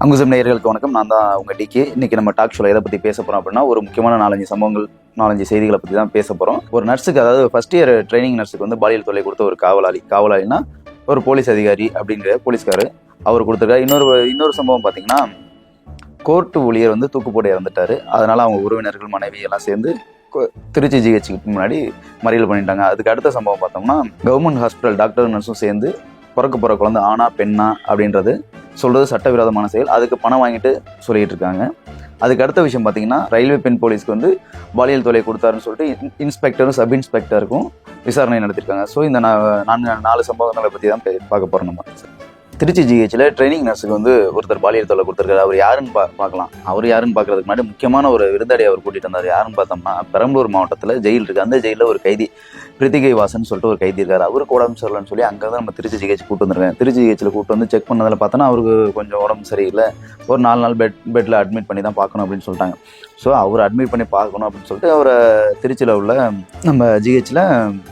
அங்குசம் நேயர்களுக்கு வணக்கம். நான் தான் உங்கள் டிகே. இன்னைக்கு நம்ம டாக் ஷோவில் எதை பற்றி பேச போகிறோம் அப்படின்னா, ஒரு முக்கியமான 4-5 சம்பவங்கள், 4-5 செய்திகளை பற்றி தான் பேச போகிறோம். ஒரு நர்ஸுக்கு, அதாவது ஃபர்ஸ்ட் இயர் ட்ரைனிங் நர்ஸுக்கு வந்து பாலியல் தொல்லை கொடுத்த ஒரு காவலாளினா ஒரு போலீஸ் அதிகாரி அப்படிங்கிற போலீஸ்காரு அவர் கொடுத்துருக்காரு. இன்னொரு சம்பவம் பார்த்தீங்கன்னா, கோர்ட்டு ஊழியர் வந்து தூக்கு போட்டு இறந்துட்டாரு. அதனால் அவங்க உறவினர்கள், மனைவி எல்லாம் சேர்ந்து திருச்சி ஜிஹெச்சுக்கு முன்னாடி மறியல் பண்ணிட்டாங்க. அதுக்கு அடுத்த சம்பவம் பார்த்தோம்னா, கவர்மெண்ட் ஹாஸ்பிட்டல் டாக்டர் நர்ஸும் சேர்ந்து பிறக்க போகிற குழந்தை ஆனா பெண்ணா அப்படின்றது சொல்கிறது சட்டவிரோதமான செயல். அதுக்கு பணம் வாங்கிட்டு சொல்லிட்டு இருக்காங்க. அதுக்கு அடுத்த விஷயம் பார்த்தீங்கன்னா, ரயில்வே பெண் போலீஸ்க்கு வந்து பாலியல் தொல்லை கொடுத்தாருன்னு சொல்லிட்டு இன்ஸ்பெக்டரும் சப் இன்ஸ்பெக்டருக்கும் விசாரணை நடத்திருக்காங்க. ஸோ இந்த 4 சம்பவங்களை பற்றி தான் பார்க்க போகிறோம். நம்ம திருச்சி ஜிஹெச்சில் ட்ரைனிங் நர்ஸுக்கு வந்து ஒருத்தர் பாலியல் தொல்லை கொடுத்துருக்காரு. அவர் யாருன்னு பார்க்கலாம். அவர் யாருன்னு பார்க்கறதுக்கு முன்னாடி முக்கியமான ஒரு விருந்தாடி அவர் கூட்டிகிட்டு வந்தார். யாருன்னு பார்த்தோம்னா, பெரம்பலூர் மாவட்டத்தில் ஜெயில் இருக்குது. அந்த ஜெயிலில் ஒரு கைதி பிரித்திகை வாசன் சொல்லிட்டு ஒரு கைதி இருக்காரு. அவருக்கு உடம்பு சரியில்லைன்னு சொல்லி அங்கே தான் நம்ம திருச்சி ஜிஹெச் கூட்டு வந்துருக்கேன். திருச்சி ஜிஹெச்சில் கூட்டு வந்து செக் பண்ணதில் பார்த்தோன்னா அவருக்கு கொஞ்சம் உடம்பு சரியில்லை, ஒரு 4 நாள் பெட்டில் அட்மிட் பண்ணி தான் பார்க்கணும் அப்படின்னு சொல்லிட்டாங்க. ஸோ அவர் அட்மிட் பண்ணி பார்க்கணும் அப்படின்னு சொல்லிட்டு அவரை திருச்சியில் உள்ள நம்ம ஜிஹெச்சில்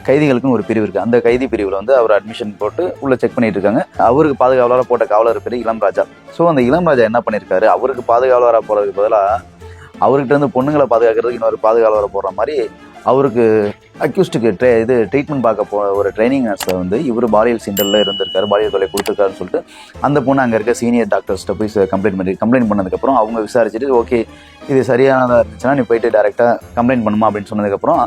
கைதிகளுக்குன்னு ஒரு பிரிவு இருக்குது. அந்த கைதி பிரிவில் வந்து அவர் அட்மிஷன் போட்டு உள்ளே செக் பண்ணிட்டு இருக்காங்க. அவருக்கு பாதுகாவலராக போட்ட காவலர் பேர் இளம்ராஜா. ஸோ அந்த இளம்ராஜா என்ன பண்ணியிருக்காரு, அவருக்கு பாதுகாவலராக போகிறதுக்கு பதிலாக அவர்கிட்ட இருந்து பொண்ணுங்களை பாதுகாக்கிறதுக்கு இன்னொரு பாதுகாவலரை போடுற மாதிரி அவருக்கு அக்யூஸ்டுக்கு ட்ரீட்மெண்ட் பார்க்க ஒரு ட்ரைனிங் நர்ஸை வந்து இவர் பாலியல் சீண்டலில் இருந்திருக்காரு, பாலியல் தொல்லை கொடுத்துருக்காருன்னு சொல்லிட்டு அந்த பொண்ணு அங்கே இருக்க சீனியர் டாக்டர்ஸ்ட்டை போய் கம்ப்ளைண்ட் பண்ணதுக்கப்புறம் அவங்க விசாரிச்சுட்டு, ஓகே இது சரியானதாக இருந்துச்சுன்னா நீ போயிட்டு டேரெக்டாக கம்ப்ளைண்ட் பண்ணுமா அப்படின்னு சொன்னதுக்கப்புறம்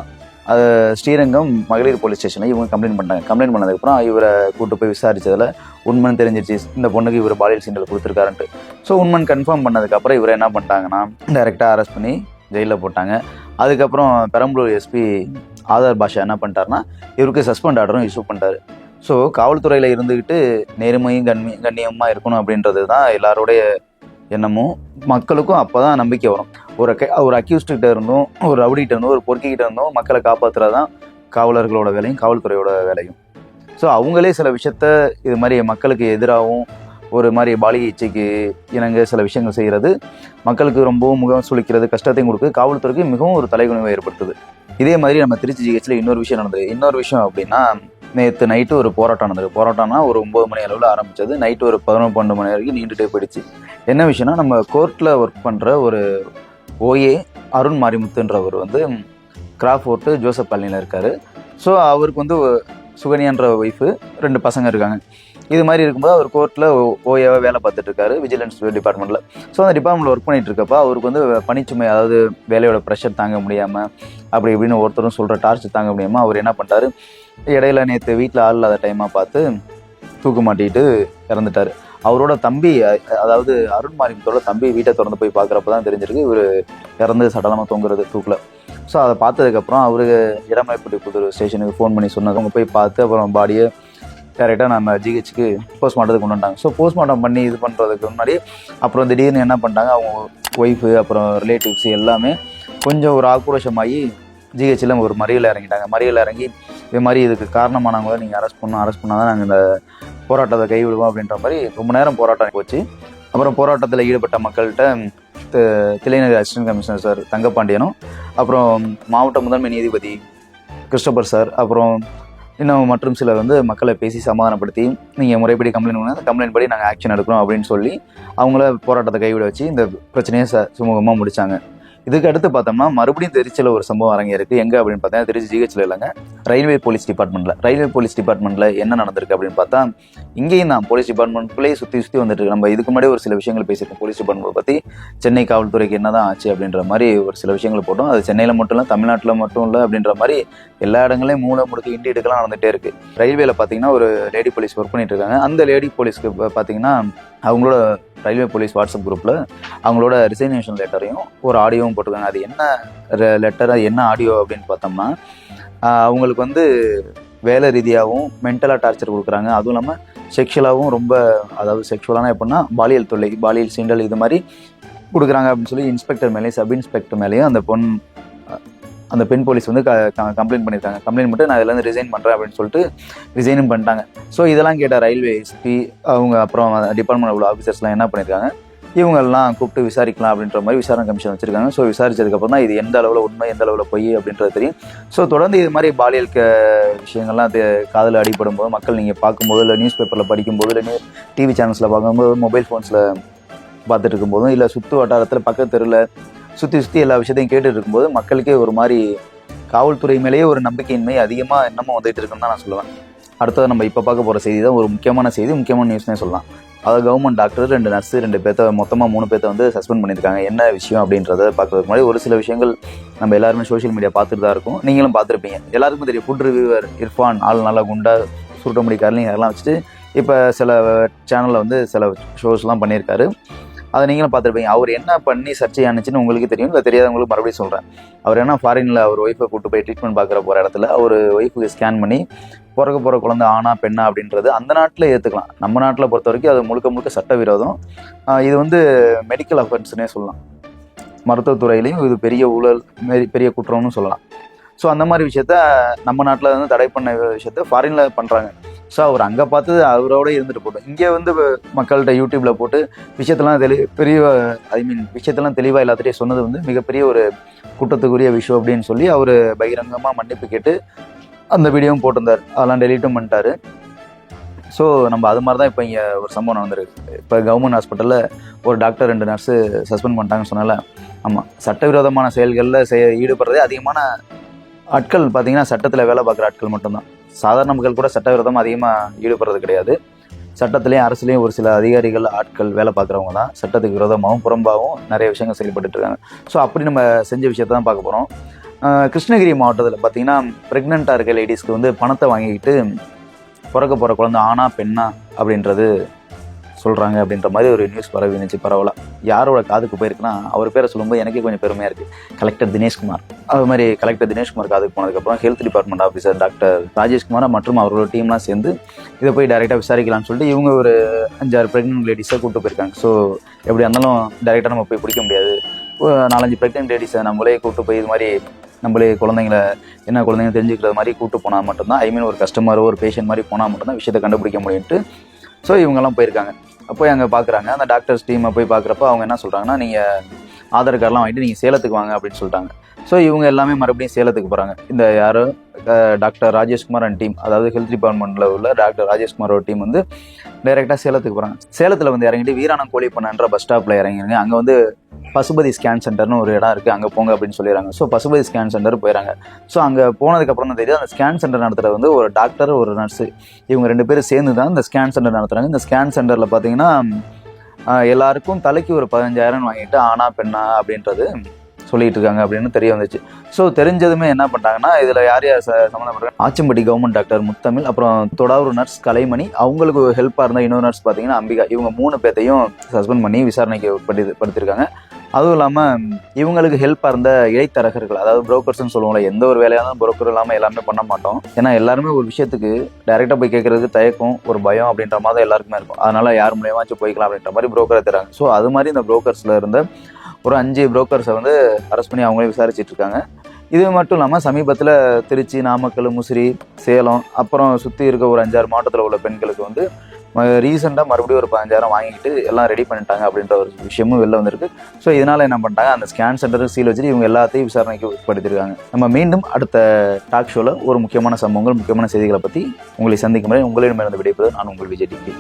அது ஸ்ரீரங்கம் மகளிர் போலீஸ் ஸ்டேஷனில் இவங்க கம்ப்ளைண்ட் பண்ணிட்டாங்க. கம்ப்ளைண்ட் பண்ணதுக்கப்புறம் இவரை கூட்டு போய் விசாரித்ததில் உண்மைன்னு தெரிஞ்சிருச்சு, இந்த பொண்ணுக்கு இவர் பாலியல் சீண்டல் கொடுத்துருக்காருன்ட்டு. ஸோ உண்மைன்னு கன்ஃபார்ம் பண்ணதுக்கப்புறம் இவரை என்ன பண்ணிட்டாங்கன்னா டேரெக்டாக அரெஸ்ட் பண்ணி ஜெயிலில் போட்டாங்க. அதுக்கப்புறம் பெரம்பலூர் எஸ்பி ஆதார் பாஷா என்ன பண்ணிட்டாருன்னா இவருக்கு சஸ்பெண்ட் ஆர்டரும் இஷ்யூ பண்ணிட்டாரு. ஸோ காவல்துறையில் இருந்துக்கிட்டு நேர்மையும் கண்ணியமாக இருக்கணும் அப்படின்றது தான் எல்லாருடைய எண்ணமும். மக்களுக்கும் அப்போ தான் நம்பிக்கை வரும். ஒரு அக்யூஸ்ட்கிட்ட இருந்தும், ஒரு ரவுடிகிட்ட இருந்தும், ஒரு பொறுக்கிக்கிட்ட இருந்தும் மக்களை காப்பாற்றுறது தான் காவலர்களோட வேலையும் காவல்துறையோட வேலையும். ஸோ அவங்களே சில விஷயத்த இது மாதிரி மக்களுக்கு எதிராகவும் ஒரு மாதிரி பாலிய இச்சைக்கு இணங்க சில விஷயங்கள் செய்கிறது மக்களுக்கு ரொம்பவும் முகம் சுளிக்கிறது, கஷ்டத்தையும் கொடுக்குது, காவல்துறைக்கு மிகவும் ஒரு தலைகுனிவை ஏற்படுத்துது. இதே மாதிரி நம்ம திருச்சி ஜிஹெச்சில் இன்னொரு விஷயம் நடந்தது. இன்னொரு விஷயம் அப்படின்னா, நேற்று நைட்டு ஒரு போராட்டம் நடந்தது. போராட்டம்னா ஒரு 9 மணி அளவில் ஆரம்பித்தது, நைட்டு ஒரு 11-12 மணி வரைக்கும் நீண்டுகிட்டே போயிடுச்சு. என்ன விஷயம்னா, நம்ம கோர்ட்டில் ஒர்க் பண்ணுற ஒரு ஓஏ அருண் மாரிமுத்துன்றவர் வந்து கிராஃபோர்ட்டு ஜோசப் காலனியில் இருக்கார். ஸோ அவருக்கு வந்து சுகன்யான்ற ஒய்ஃபு, 2 பசங்க இருக்காங்க. இது மாதிரி இருக்கும்போது அவர் கோர்ட்டில் ஓஏவாக வேலை பார்த்துட்டு இருக்காரு, விஜிலன்ஸ் டிபார்ட்மெண்ட்டில். ஸோ அந்த டிபார்ட்மெண்ட்டில் ஒர்க் பண்ணிட்டு இருக்கப்போ அவருக்கு வந்து பணிச்சுமை, அதாவது வேலையோட ப்ரெஷர் தாங்க முடியாமல் அப்படி இப்படின்னு ஒருத்தரும் சொல்கிற டார்ச்சர் தாங்க முடியாமல் அவர் என்ன பண்ணிட்டாரு, இடையில நேற்று வீட்டில் ஆள் இல்லாத டைமாக பார்த்து தூக்கு மாட்டிட்டு இறந்துட்டார். அவரோட தம்பி, அதாவது அருண் மாரிமுத்தோட தம்பி வீட்டை திறந்து போய் பார்க்குறப்ப தான் தெரிஞ்சிருக்கு இவர் இறந்து சடலமாக தொங்குறது தூக்கில். ஸோ அதை பார்த்ததுக்கப்புறம் அவருக்கு இடமலைப்பட்டி புதூர் ஸ்டேஷனுக்கு ஃபோன் பண்ணி சொன்னாங்க. அவங்க போய் பார்த்து அப்புறம் பாடியை டேரெக்டாக நம்ம ஜிஹெச்சுக்கு போஸ்ட்மார்ட்டத்துக்கு கொண்டு வந்தாங்க. ஸோ போஸ்ட்மார்ட்டம் பண்ணி இது பண்ணுறதுக்கு முன்னாடி அப்புறம் திடீர்னு என்ன பண்ணிட்டாங்க, அவங்க ஒய்ஃபு அப்புறம் ரிலேட்டிவ்ஸு எல்லாமே கொஞ்சம் ஒரு ஆக்ரோஷமாகி ஜிஹெச்சில் ஒரு மறியலில் இறங்கிட்டாங்க. மறியலில் இறங்கி இது மாதிரி இதுக்கு காரணமானவங்கள நீங்கள் அரெஸ்ட் பண்ணால் தான் நாங்கள் இந்த போராட்டத்தை கைவிடுவோம் அப்படின்ற மாதிரி ரொம்ப நேரம் போராட்டம் போச்சு. அப்புறம் போராட்டத்தில் ஈடுபட்ட மக்கள்கிட்ட திளைநகர் அசிஸ்டன்ட் கமிஷனர் சார் தங்கப்பாண்டியனும், அப்புறம் மாவட்ட முதன்மை நீதிபதி கிறிஸ்டோபர் சார், அப்புறம் இன்னும் மற்றும் சிலர் வந்து மக்களை பேசி சமாதானப்படுத்தி, நீங்கள் முறைப்படி கம்ப்ளைண்ட் பண்ணால் அந்த கம்ப்ளைண்ட் படி நாங்கள் ஆக்ஷன் எடுக்கிறோம் அப்படின்னு சொல்லி அவங்கள போராட்டத்தை கைவிட வச்சு இந்த பிரச்சனையை சுமூகமாக முடித்தாங்க. இதுக்கு அடுத்து பார்த்தோம்னா மறுபடியும் திருச்சியில் ஒரு சம்பவம் அரங்கேறிருக்கு. எங்கே அப்படின்னு பார்த்தா திருச்சி ஜிஹெச்சில் இல்லைங்க, ரயில்வே போலீஸ் டிபார்ட்மெண்ட்டில் என்ன நடந்திருக்கு அப்படின்னு பார்த்தா, இங்கேயும் தான் போலீஸ் டிபார்ட்மெண்ட்குள்ளேயே சுற்றி வந்துட்டு இருக்கு. நம்ம இதுக்கு முன்னாடி ஒரு சில விஷயங்கள் பேசியிருக்கோம் போலீஸ் டிபார்ட்மெண்ட் பற்றி. சென்னை காவல்துறைக்கு என்ன தான் ஆச்சு அப்படின்ற மாதிரி ஒரு சில விஷயங்கள் போட்டோம். அது சென்னையில் மட்டும் இல்லை, தமிழ்நாட்டில் மட்டும் இல்லை அப்படின்ற மாதிரி எல்லா இடங்களையும் மூளை முடுக்கு இண்டி எடுக்கலாம் நடந்துகிட்டே இருக்குது. ரயில்வேல பார்த்தீங்கன்னா ஒரு லேடி போலீஸ் ஒர்க் பண்ணிட்டு இருக்காங்க. அந்த லேடி போலீஸ்க்கு பார்த்தீங்கன்னா அவங்களோட ரயில்வே போலீஸ் வாட்ஸ்அப் குரூப்பில் அவங்களோட ரிசைனேஷன் லெட்டரையும் ஒரு ஆடியோவும் போட்டிருக்காங்க. அது என்ன லெட்டர், என்ன ஆடியோ அப்படின்னு பார்த்தோம்னா, அவங்களுக்கு வந்து வேலை ரீதியாகவும் மென்டலாக டார்ச்சர் கொடுக்குறாங்க. அதுவும் இல்லாமல் செக்ஷுவலாகவும் ரொம்ப, அதாவது செக்ஷுவலான எப்படின்னா பாலியல் தொல்லை, பாலியல் சீண்டல் இது மாதிரி கொடுக்குறாங்க அப்படின்னு சொல்லி இன்ஸ்பெக்டர் மேலேயும் சப் இன்ஸ்பெக்டர் மேலேயும் அந்த பெண் போலீஸ் வந்து கம்ப்ளைண்ட் பண்ணியிருக்காங்க. கம்ப்ளைண்ட் பண்ணிட்டு நான் இதுலேருந்து ரிசைன் பண்ணுறேன் அப்படின்னு சொல்லிட்டு ரிசைனும் பண்ணிட்டாங்க. ஸோ இதெல்லாம் கேட்ட ரயில்வே எஸ்பி அவங்க அப்புறம் டிபார்ட்மெண்ட் உள்ள ஆஃபீஸர்ஸ்லாம் என்ன பண்ணியிருக்காங்க, இவங்கெல்லாம் கூப்பிட்டு விசாரிக்கலாம் அப்படின்ற மாதிரி விசாரணை கமிஷன் வச்சுருக்காங்க. ஸோ விசாரிச்சதுக்கப்புறம் தான் இது எந்த அளவில் உண்மை எந்த அளவில் பொய் அப்படின்றது தெரியும். ஸோ தொடர்ந்து இது மாதிரி பாலியல் விஷயங்கள்லாம் காதில் அடிபடும் போது மக்கள் நீங்கள் பார்க்கும்போது இல்லை நியூஸ் பேப்பரில் படிக்கும்போது இல்லை டிவி சேனல்ஸில் பார்க்கும்போது மொபைல் ஃபோன்ஸில் பார்த்துட்டு இருக்கும்போதும் இல்லை சுற்று வட்டாரத்தில் பக்கத்து தெருவில் சுற்றி எல்லா விஷயத்தையும் கேட்டுட்டு இருக்கும்போது மக்களுக்கே ஒரு மாதிரி காவல்துறை மேலேயே ஒரு நம்பிக்கையின்மை அதிகமாக என்னமோ வந்துட்டு இருக்குன்னு தான் நான் சொல்லுவேன். அடுத்தது நம்ம இப்போ பார்க்க போகிற செய்தி தான் ஒரு முக்கியமான செய்தி, முக்கியமான நியூஸ்னே சொல்லலாம். அதாவது கவர்மெண்ட் டாக்டர் 2 நர்ஸு 2 பேர்த்த மொத்தமாக 3 பேர்த்த வந்து சஸ்பெண்ட் பண்ணியிருக்காங்க. என்ன விஷயம் அப்படின்றத பார்க்கறதுக்கு முன்னாடி ஒரு சில விஷயங்கள் நம்ம எல்லாருமே சோஷியல் மீடியா பார்த்துட்டு தான் இருக்கும். நீங்களும் பார்த்துருப்பீங்க, எல்லாருக்கும் தெரியும். ஃபுட் ரிவ்யூவர் இர்ஃபான் ஆள் நல்லா குண்டா சுருட்ட முடி கரலிங் அதெல்லாம் வச்சுட்டு இப்போ சில சேனலில் வந்து சில ஷோஸ்லாம் பண்ணியிருக்காரு. அதை நீங்களும் பார்த்துருப்பீங்க. அவர் என்ன பண்ணி சர்ச்சையானுச்சுன்னு உங்களுக்கு தெரியும், இல்லை தெரியாதவங்களுக்கு மறுபடியும் சொல்கிறேன். அவர் என்ன ஃபாரினில் அவர் ஒய்ஃபை கூட்டு போய் ட்ரீட்மெண்ட் பார்க்குற போகிற இடத்துல அவர் ஒய்ஃபுக்கு ஸ்கேன் பண்ணி பிறக்க போகிற குழந்தை ஆணா பெண்ணா அப்படின்றது அந்த நாட்டில் ஏற்றுக்கலாம். நம்ம நாட்டில் பொறுத்த வரைக்கும் அது முழுக்க சட்டவிரோதம். இது வந்து மெடிக்கல் அஃபென்ஸ்னே சொல்லலாம். மருத்துவத்துறையிலையும் இது பெரிய ஊழல் பெரிய குற்றம்னு சொல்லலாம். ஸோ அந்த மாதிரி விஷயத்த நம்ம நாட்டில் வந்து தடை பண்ண விஷயத்த ஃபாரினில் பண்ணுறாங்க. ஸோ அவர் அங்கே பார்த்து அவரோட இருந்துட்டு போட்டோம். இங்கே வந்து மக்கள்கிட்ட யூடியூப்பில் போட்டு விஷயத்தெல்லாம் விஷயத்தெல்லாம் தெளிவாக எல்லாத்திட்டையும் சொன்னது வந்து மிகப்பெரிய ஒரு குற்றத்துக்குரிய விஷயம் அப்படின்னு சொல்லி அவர் பகிரங்கமாக மன்னிப்பு கேட்டு அந்த வீடியோவும் போட்டிருந்தார். அதெல்லாம் டெலீட்டும் பண்ணிட்டாரு. ஸோ நம்ம அது மாதிரி தான் இப்போ இங்கே ஒரு சம்பவம் நடந்திருக்கு. இப்போ கவர்மெண்ட் ஹாஸ்பிட்டலில் ஒரு டாக்டர் 2 நர்ஸு சஸ்பெண்ட் பண்ணிட்டாங்கன்னு சொன்னால, ஆமாம், சட்டவிரோதமான செயல்களில் ஈடுபடுறதே அதிகமான ஆட்கள் பார்த்தீங்கன்னா சட்டத்தில் வேலை பார்க்குற ஆட்கள் மட்டும்தான். சாதாரண மக்கள் கூட சட்டவிரோதமாக அதிகமாக ஈடுபடுறது கிடையாது. சட்டத்துலேயும் அரசுலேயும் ஒரு சில அதிகாரிகள் ஆட்கள் வேலை பார்க்குறவங்க தான் சட்டத்துக்கு விரோதமாகவும் புறம்பாகவும் நிறைய விஷயங்கள் செயல்பட்டு இருக்காங்க. ஸோ அப்படி நம்ம செஞ்ச விஷயத்தை தான் பார்க்க போகிறோம். கிருஷ்ணகிரி மாவட்டத்தில் பார்த்தீங்கன்னா ப்ரெக்னெண்ட்டாக இருக்க லேடிஸ்க்கு வந்து பணத்தை வாங்கிக்கிட்டு பிறக்க போகிற குழந்தை ஆணா பெண்ணா அப்படின்றது சொல்கிறாங்க அப்படின்ற மாதிரி ஒரு நியூஸ் பரவினுச்சு. பரவலாக யாரோட காதுக்கு போயிருக்குன்னா அவர் பேரை சொல்லும்போது எனக்கே கொஞ்சம் பெருமையாக இருக்குது. கலெக்டர் தினேஷ்குமார். அது மாதிரி கலெக்டர் தினேஷ்குமார் காதுக்கு போனதுக்கப்புறம் health department officer doctor Rajeshkumar மற்றும் அவரோட டீம்லாம் சேர்ந்து இதை போய் டைரெக்டாக விசாரிக்கலாம்னு சொல்லிட்டு இவங்க ஒரு 5-6 ப்ரெக்னென்ட் லேடிஸை கூப்பிட்டு போயிருக்காங்க. ஸோ எப்படி இருந்தாலும் டைரெக்டாக நம்ம போய் பிடிக்க முடியாது. 4-5 ப்ரெக்னென்ட் லேடிஸை நம்மளே கூப்பிட்டு போய் இது மாதிரி நம்மளே குழந்தைங்க தெரிஞ்சுக்கிறது மாதிரி கூப்பிட்டு போனால் மட்டும்தான், ஒரு கஸ்டமரோ ஒரு பேஷண்ட் மாதிரி போனால் மட்டும்தான் விஷயத்தை கண்டுபிடிக்க முடியும்ட்டு ஸோ இவங்கெல்லாம் போயிருக்காங்க. போய் அங்கே பார்க்குறாங்க. அந்த டாக்டர்ஸ் டீமை போய் பார்க்குறப்ப அவங்க என்ன சொல்கிறாங்கன்னா, நீங்கள் ஆதார் கார்டெலாம் வாங்கிட்டு நீங்கள் சேலத்துக்கு வாங்க அப்படின்னு சொல்லிட்டாங்க. ஸோ இவங்க எல்லாமே மறுபடியும் சேலத்துக்கு போகிறாங்க. இந்த யாரோ டாக்டர் ராஜேஷ்குமார் அண்ட் டீம், அதாவது ஹெல்த் டிபார்ட்மெண்ட்டில் உள்ள டாக்டர் ராஜேஷ்குமாரோட டீம் வந்து டைரெக்டாக சேலத்துக்கு போகிறாங்க. சேலத்தில் வந்து இறங்கிட்டு வீராணம் கோழிப்பண்ணன்ற பஸ் ஸ்டாப்பில் இறங்கிருங்க. அங்கே வந்து பசுபதி ஸ்கேன் சென்டர்னு ஒரு இடம் இருக்குது, அங்கே போங்க அப்படின்னு சொல்லிடுறாங்க. ஸோ பசுபதி ஸ்கேன் சென்டர் போயிடறாங்க. ஸோ அங்கே போனதுக்கப்புறம் தான் தெரியுது அந்த ஸ்கேன் சென்டர் நடத்துகிறது வந்து ஒரு டாக்டர் ஒரு நர்ஸு, இவங்க 2 பேரும் சேர்ந்து தான் இந்த ஸ்கேன் சென்டர் நடத்துகிறாங்க. இந்த ஸ்கேன் சென்டரில் பார்த்தீங்கன்னா எல்லாருக்கும் தலைக்கு ஒரு 15,000 வாங்கிட்டு ஆணா பெண்ணா அப்படின்றது சொல்லிட்டு இருக்காங்க அப்படின்னு தெரிய வந்துச்சு. ஸோ தெரிஞ்சதுமே என்ன பண்ணிட்டாங்கன்னா, இதில் யார் சம்மந்தப்பட்ட ஆச்சம்பட்டி கவர்மெண்ட் டாக்டர் முத்தமிழ், அப்புறம் தொடாவூர் நர்ஸ் கலைமணி, அவங்களுக்கு ஹெல்ப்பாக இருந்தால் இன்னொரு நர்ஸ் பார்த்தீங்கன்னா அம்பிகா, இவங்க 3 பேர்த்தையும் சஸ்பெண்ட் பண்ணி விசாரணைக்கு படுத்திருக்காங்க. அதுவும் இல்லாமல் இவங்களுக்கு ஹெல்ப்பாக இருந்த இடைத்தரகர்கள், அதாவது புரோக்கர்ஸ்ன்னு சொல்லுவாங்களே, எந்த ஒரு வேலையாக இருந்தாலும் புரோக்கர் இல்லாமல் எல்லாருமே பண்ண மாட்டோம். ஏன்னா எல்லாருமே ஒரு விஷயத்துக்கு டைரெக்டாக போய் கேட்கறதுக்கு தயக்கம், ஒரு பயம் அப்படின்ற மாதிரி எல்லாருக்குமே இருக்கும். அதனால யார் மூலியமாச்சும் போய்க்கலாம் அப்படின்ற மாதிரி புரோக்கரை தராங்க. ஸோ அது மாதிரி இந்த புரோக்கர்ஸில் இருந்த ஒரு 5 புரோக்கர்ஸை வந்து அரெஸ்ட் பண்ணி அவங்களே விசாரிச்சுட்டு இருக்காங்க. இது மட்டும் இல்லாமல் சமீபத்தில் திருச்சி, நாமக்கல், முசிறி, சேலம், அப்புறம் சுற்றி இருக்க ஒரு 5-6 மாவட்டத்தில் உள்ள பெண்களுக்கு வந்து ரீசெண்டாக மறுபடியும் ஒரு 15,000 வாங்கிட்டு எல்லாம் ரெடி பண்ணிட்டாங்க அப்படின்ற ஒரு விஷயமும் வெளில வந்திருக்கு. ஸோ இதனால் என்ன பண்ணிட்டாங்க, அந்த ஸ்கேன் சென்டருக்கு சீல் வச்சுட்டு இவங்க எல்லாத்தையும் விசாரணைக்கு உட்படுத்திருக்காங்க. நம்ம மீண்டும் அடுத்த டாக் ஷோவில் ஒரு முக்கியமான சம்பவங்கள், முக்கியமான செய்திகளை பற்றி உங்களை சந்திக்கும் வரை உங்களிடமிருந்து விடைபெறுவது நான் உங்கள் விஜய் டிவி.